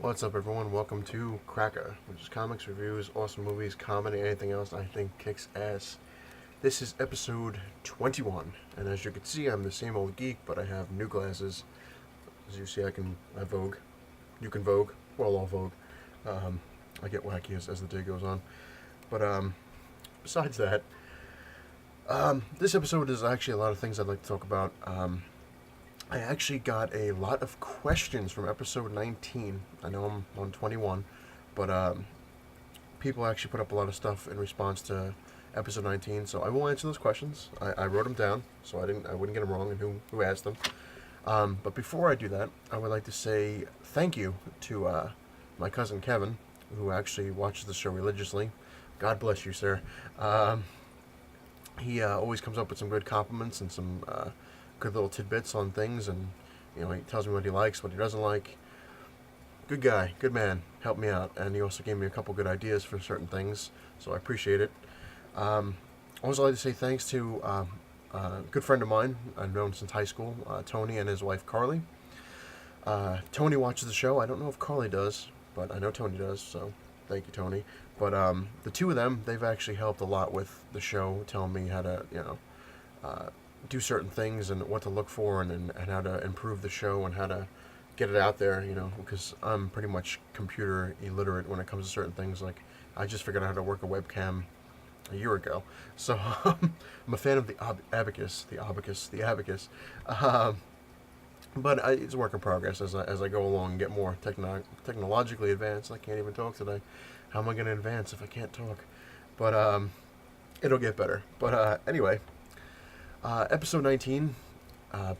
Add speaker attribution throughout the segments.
Speaker 1: What's up, everyone? Welcome to Cracka, which is comics, reviews, awesome movies, comedy, anything else I think kicks ass. This is episode 21, and as you can see, I'm the same old geek, but I have new glasses. As you see, I Vogue. You can Vogue. Well, all Vogue. I get wacky as the day goes on. But besides that, this episode is actually a lot of things I'd like to talk about. I actually got a lot of questions from episode 19. I know I'm on 21, but people actually put up a lot of stuff in response to episode 19, so I will answer those questions. I wrote them down, so I wouldn't get them wrong and who asked them. But before I do that, I would like to say thank you to my cousin Kevin, who actually watches the show religiously. God bless you, sir. He always comes up with some good compliments and some good little tidbits on things, and he tells me what he likes, what he doesn't like. Good guy, good man, helped me out, and he also gave me a couple good ideas for certain things, so I appreciate it. I also like to say thanks to a good friend of mine I've known since high school, Tony, and his wife Carly. Tony watches the show. I don't know if Carly does, but I know Tony does, so thank you, Tony. But the two of them, they've actually helped a lot with the show, telling me how to, do certain things and what to look for, and how to improve the show and how to get it out there, because I'm pretty much computer illiterate when it comes to certain things. Like, I just figured out how to work a webcam a year ago. So I'm a fan of the abacus. But it's a work in progress as I go along and get more technologically advanced. I can't even talk today. How am I going to advance if I can't talk? But it'll get better. But anyway, episode 19.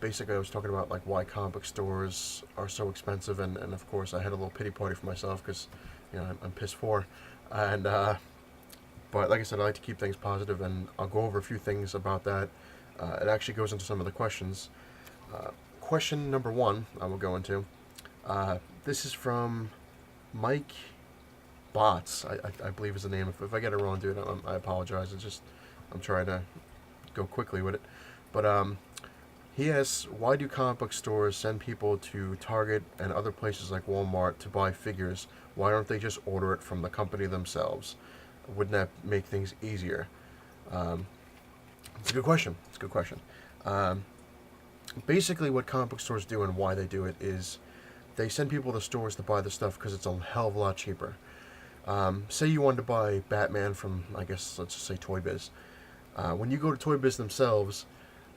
Speaker 1: Basically, I was talking about like why comic book stores are so expensive, and of course, I had a little pity party for myself because I'm pissed poor, and but like I said, I like to keep things positive, and I'll go over a few things about that. It actually goes into some of the questions. Question number one, I will go into. This is from Mike Bots, I believe is the name. If I get it wrong, dude, I apologize. I'm trying to go quickly with it, but he asks, why do comic book stores send people to Target and other places like Walmart to buy figures? Why don't they just order it from the company themselves? Wouldn't that make things easier? It's a good question. Basically, what comic book stores do and why they do it is they send people to stores to buy the stuff because it's a hell of a lot cheaper. Say you wanted to buy Batman from, I guess, let's just say Toy Biz. When you go to Toy Biz themselves,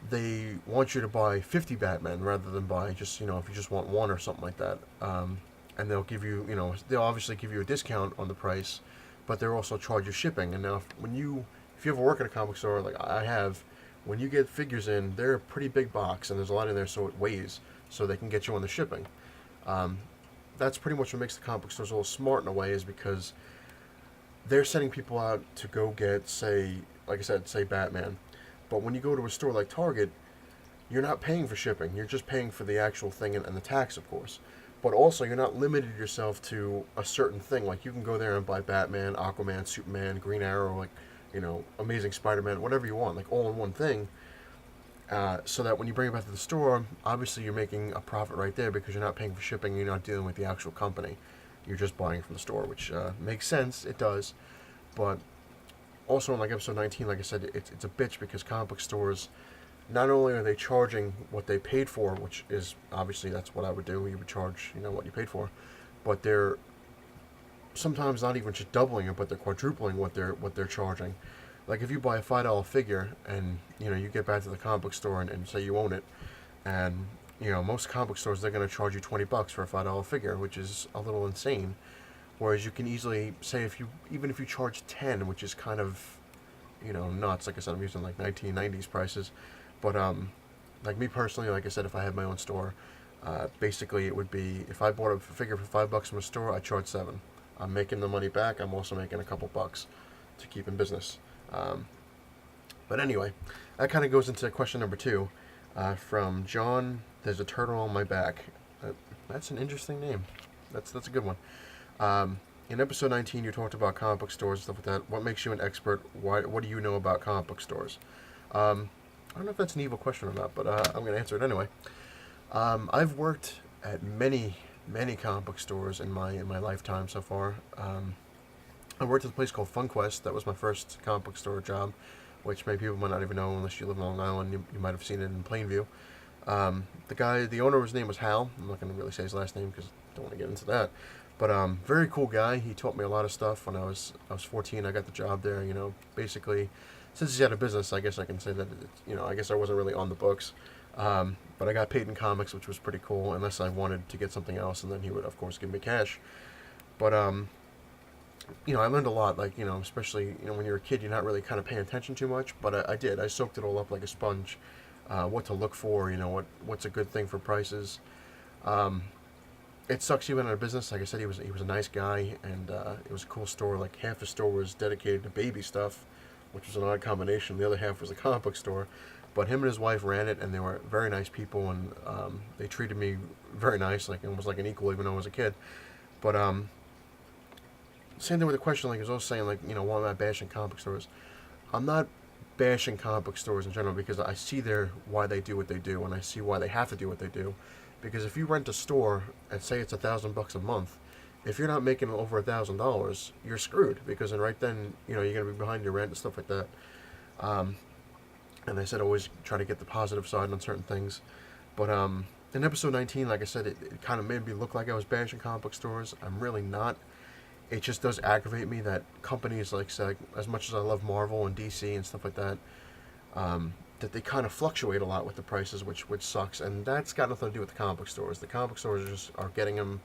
Speaker 1: they want you to buy 50 Batman rather than buy just, if you just want one or something like that. And they'll give you, they'll obviously give you a discount on the price, but they'll also charge you shipping. And now, if you ever work at a comic store like I have, when you get figures in, they're a pretty big box, and there's a lot in there, so it weighs, so they can get you on the shipping. That's pretty much what makes the comic book stores a little smart in a way, is because they're sending people out to go get, say, like I said, say Batman. But when you go to a store like Target, you're not paying for shipping. You're just paying for the actual thing and the tax, of course. But also, you're not limited yourself to a certain thing. Like, you can go there and buy Batman, Aquaman, Superman, Green Arrow, like, Amazing Spider-Man, whatever you want, like, all in one thing. So that when you bring it back to the store, obviously you're making a profit right there because you're not paying for shipping. You're not dealing with the actual company. You're just buying from the store, which makes sense. It does. But also in like episode 19, like I said, it's a bitch because comic book stores, not only are they charging what they paid for, which is obviously that's what I would do. You would charge what you paid for, but they're sometimes not even just doubling it, but they're quadrupling what they're charging. Like, if you buy a $5 figure and you get back to the comic book store and say you own it, and most comic book stores, they're going to charge you $20 for a $5 figure, which is a little insane. Whereas you can easily say, even if you charge 10, which is kind of nuts. Like I said, I'm using like 1990s prices, but like me personally, like I said, if I had my own store, basically it would be, if I bought a figure for $5 from a store, I charge 7. I'm making the money back. I'm also making a couple bucks to keep in business. But anyway, that kind of goes into question number 2, from John. There's a turtle on my back. That's an interesting name. That's a good one. In episode 19, you talked about comic book stores and stuff like that. What makes you an expert? What do you know about comic book stores? I don't know if that's an evil question or not, but I'm going to answer it anyway. I've worked at many many comic book stores in my lifetime so far. I worked at a place called FunQuest. That was my first comic book store job, which many people might not even know unless you live in Long Island. You might have seen it in Plainview. The owner, his name was Hal. I'm not going to really say his last name because I don't want to get into that. But very cool guy. He taught me a lot of stuff when I was 14. I got the job there. Basically, since he's out of business, I guess I can say that I guess I wasn't really on the books. But I got paid in comics, which was pretty cool. Unless I wanted to get something else, and then he would of course give me cash. But I learned a lot. Like especially when you're a kid, you're not really kind of paying attention too much. But I did. I soaked it all up like a sponge. What to look for. What's a good thing for prices. It sucks he went out of business. Like I said, he was a nice guy, and it was a cool store. Like half the store was dedicated to baby stuff, which was an odd combination. The other half was a comic book store. But him and his wife ran it, and they were very nice people, and they treated me very nice, like almost like an equal, even though I was a kid. But same thing with the question. Like I was also saying, like why am I bashing comic book stores? I'm not bashing comic book stores in general because I see why they do what they do, and I see why they have to do what they do. Because if you rent a store and say it's $1,000 a month, if you're not making over $1,000, you're screwed. Because then right then, you're gonna be behind your rent and stuff like that. And I said always try to get the positive side on certain things. But in episode 19, like I said, it kind of made me look like I was bashing comic book stores. I'm really not. It just does aggravate me that companies like as much as I love Marvel and DC and stuff like that, that they kind of fluctuate a lot with the prices, which sucks. And that's got nothing to do with the comic book stores. The comic book stores just are getting them,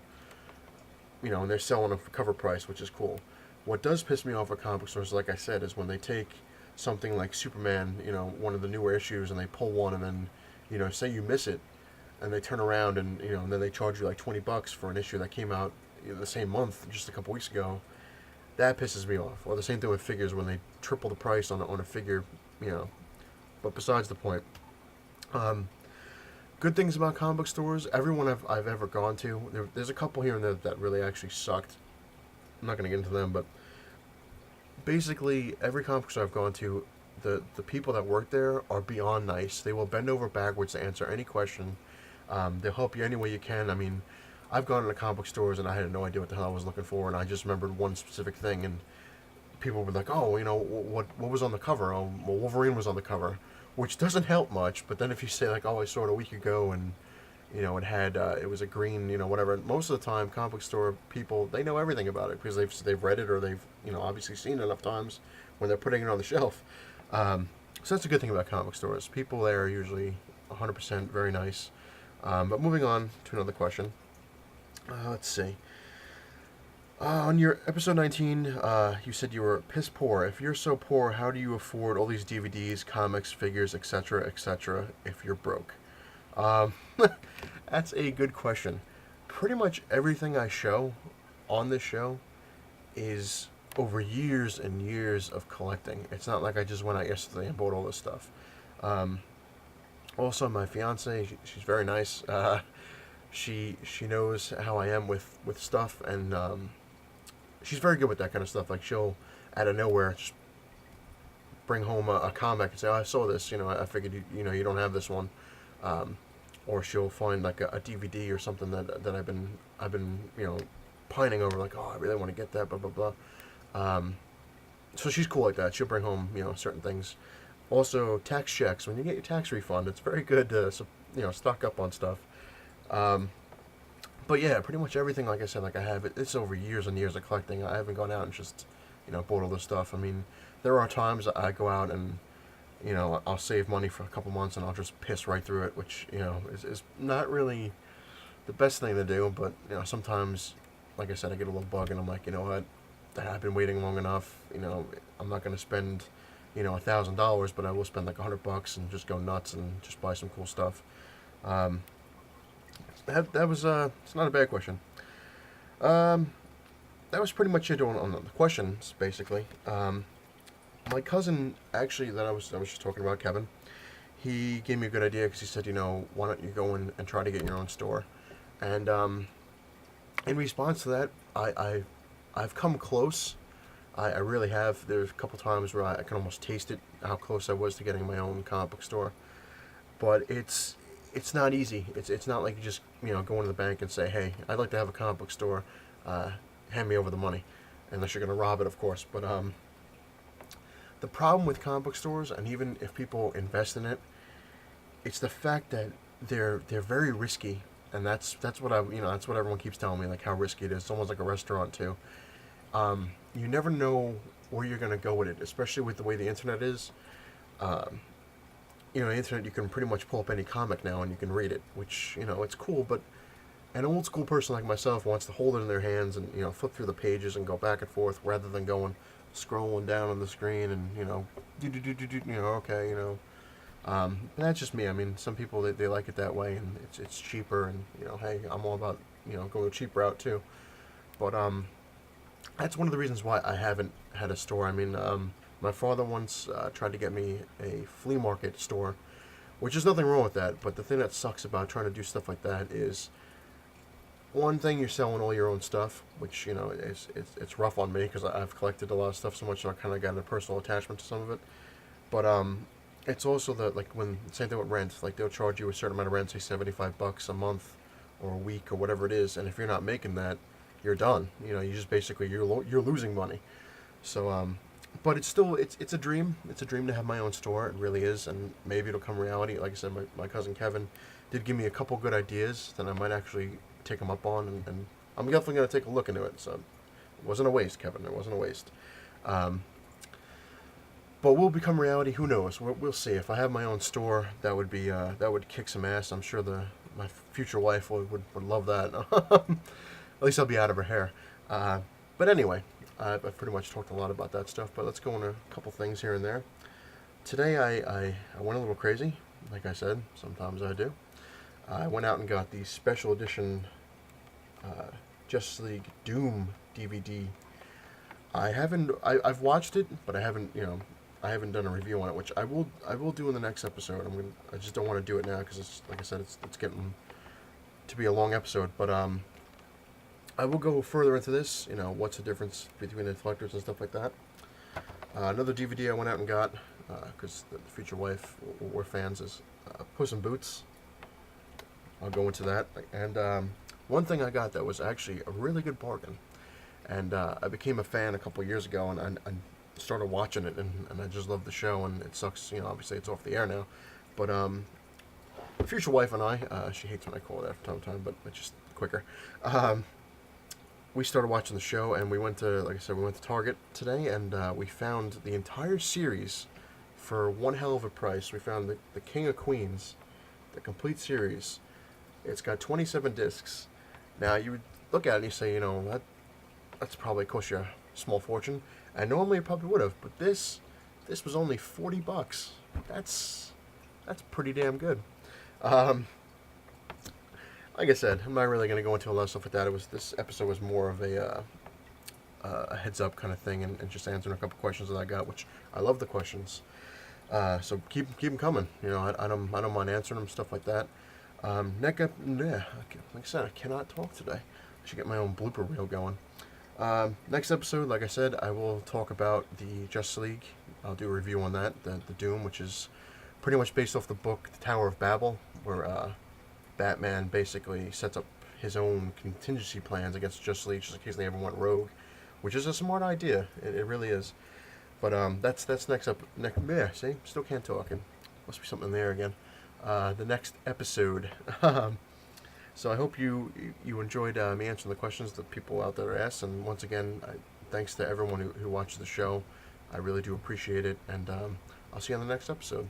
Speaker 1: and they're selling them for cover price, which is cool. What does piss me off at comic book stores, like I said, is when they take something like Superman, one of the newer issues, and they pull one, and then, say you miss it, and they turn around and and then they charge you like $20 for an issue that came out the same month, just a couple weeks ago. That pisses me off. Or the same thing with figures when they triple the price on a figure, But besides the point, good things about comic book stores. Everyone I've ever gone to, there's a couple here and there that really actually sucked. I'm not going to get into them, but basically every comic book store I've gone to, the people that work there are beyond nice. They will bend over backwards to answer any question. They'll help you any way you can. I mean, I've gone into comic book stores and I had no idea what the hell I was looking for, and I just remembered one specific thing, and people were like, "Oh, what was on the cover? Oh, well, Wolverine was on the cover," which doesn't help much. But then if you say like, "Oh, I saw it a week ago," and it had it was a green, whatever. Most of the time, comic book store people, they know everything about it because they've read it or they've obviously seen it enough times when they're putting it on the shelf. So that's a good thing about comic book stores. People there are usually 100% very nice. But moving on to another question. Let's see. On your episode 19, you said you were piss poor. If you're so poor, how do you afford all these DVDs, comics, figures, etc., if you're broke? That's a good question. Pretty much everything I show on this show is over years and years of collecting. It's not like I just went out yesterday and bought all this stuff. Also, my fiance, she's very nice. She knows how I am with stuff, and she's very good with that kind of stuff. Like she'll out of nowhere just bring home a comic and say, "Oh, I saw this. I figured you don't have this one." Or she'll find like a DVD or something that I've been pining over. Like, "Oh, I really want to get that." Blah blah blah. So she's cool like that. She'll bring home certain things. Also, tax checks. When you get your tax refund, it's very good to stock up on stuff. But yeah, pretty much everything, like I said, like I have it's over years and years of collecting. I haven't gone out and just bought all this stuff. I mean, there are times I go out and I'll save money for a couple months and I'll just piss right through it, which is not really the best thing to do. But sometimes, like I said, I get a little bug and I'm like, what, I've been waiting long enough. I'm not going to spend $1,000, but I will spend like $100 and just go nuts and just buy some cool stuff. That was it's not a bad question. That was pretty much it on the questions, basically. My cousin, actually, that I was just talking about, Kevin, he gave me a good idea because he said, why don't you go in and try to get your own store? And in response to that, I've come close. I really have. There's a couple times where I can almost taste it, how close I was to getting my own comic book store. But it's not easy. It's not like you just go into the bank and say, hey, I'd like to have a comic book store. Hand me over the money, unless you're going to rob it, of course. But the problem with comic book stores, and even if people invest in it, it's the fact that they're very risky, and that's what that's what everyone keeps telling me, like how risky it is. It's almost like a restaurant too. You never know where you're going to go with it, especially with the way the internet is. The internet, you can pretty much pull up any comic now and you can read it, which, it's cool, but an old school person like myself wants to hold it in their hands and, flip through the pages and go back and forth rather than scrolling down on the screen and, okay, that's just me. I mean, some people, they like it that way, and it's cheaper, and, hey, I'm all about, going a cheap route too. But, that's one of the reasons why I haven't had a store. I mean, my father once tried to get me a flea market store, which is nothing wrong with that, but the thing that sucks about trying to do stuff like that is, one thing, you're selling all your own stuff, which, it's rough on me because I've collected a lot of stuff so much, so I kind of got a personal attachment to some of it. But it's also same thing with rent. Like, they'll charge you a certain amount of rent, say $75 a month or a week or whatever it is, and if you're not making that, you're done. You just basically, you're losing money. So but it's still, it's a dream. It's a dream to have my own store. It really is, and maybe it'll come reality. Like I said, my cousin Kevin did give me a couple good ideas that I might actually take him up on, and I'm definitely going to take a look into it. So it wasn't a waste, Kevin. It wasn't a waste. But will become reality. Who knows? We'll see. If I have my own store, that would kick some ass. I'm sure my future wife would love that. At least I'll be out of her hair. But anyway, I've pretty much talked a lot about that stuff, but let's go into a couple things here and there. Today I went a little crazy. Like I said, sometimes I do. I went out and got the special edition Justice League Doom DVD. I've watched it, but I haven't done a review on it, which I will do in the next episode. I just don't want to do it now because it's, like I said, it's getting to be a long episode, but I will go further into this, what's the difference between the collectors and stuff like that. Another DVD I went out and got, because the future wife, we're fans, is Puss in Boots. I'll go into that. And one thing I got that was actually a really good bargain, and I became a fan a couple years ago, and I started watching it, and I just love the show, and it sucks, obviously it's off the air now, but future wife and I, she hates when I call it that from time to time, but it's just quicker. We started watching the show, and we went to Target today, and we found the entire series for one hell of a price. We found the King of Queens, the complete series. It's got 27 discs. Now, you would look at it and you say, that's probably cost you a small fortune, and normally it probably would have, but this was only $40. That's pretty damn good. Like I said, I'm not really going to go into a lot of stuff like that. This episode was more of a heads up kind of thing, and just answering a couple questions that I got, which I love the questions. So keep them coming. I don't mind answering them, stuff like that. Like I said, I cannot talk today. I should get my own blooper reel going. Next episode, like I said, I will talk about the Justice League. I'll do a review on that, the Doom, which is pretty much based off the book The Tower of Babel, where Batman basically sets up his own contingency plans against Justice League just in case they ever went rogue, which is a smart idea. It really is. But that's next up. Yeah, see, still can't talk. And must be something there again. The next episode. So I hope you enjoyed me answering the questions that people out there asked. And once again, thanks to everyone who watches the show. I really do appreciate it. And I'll see you on the next episode.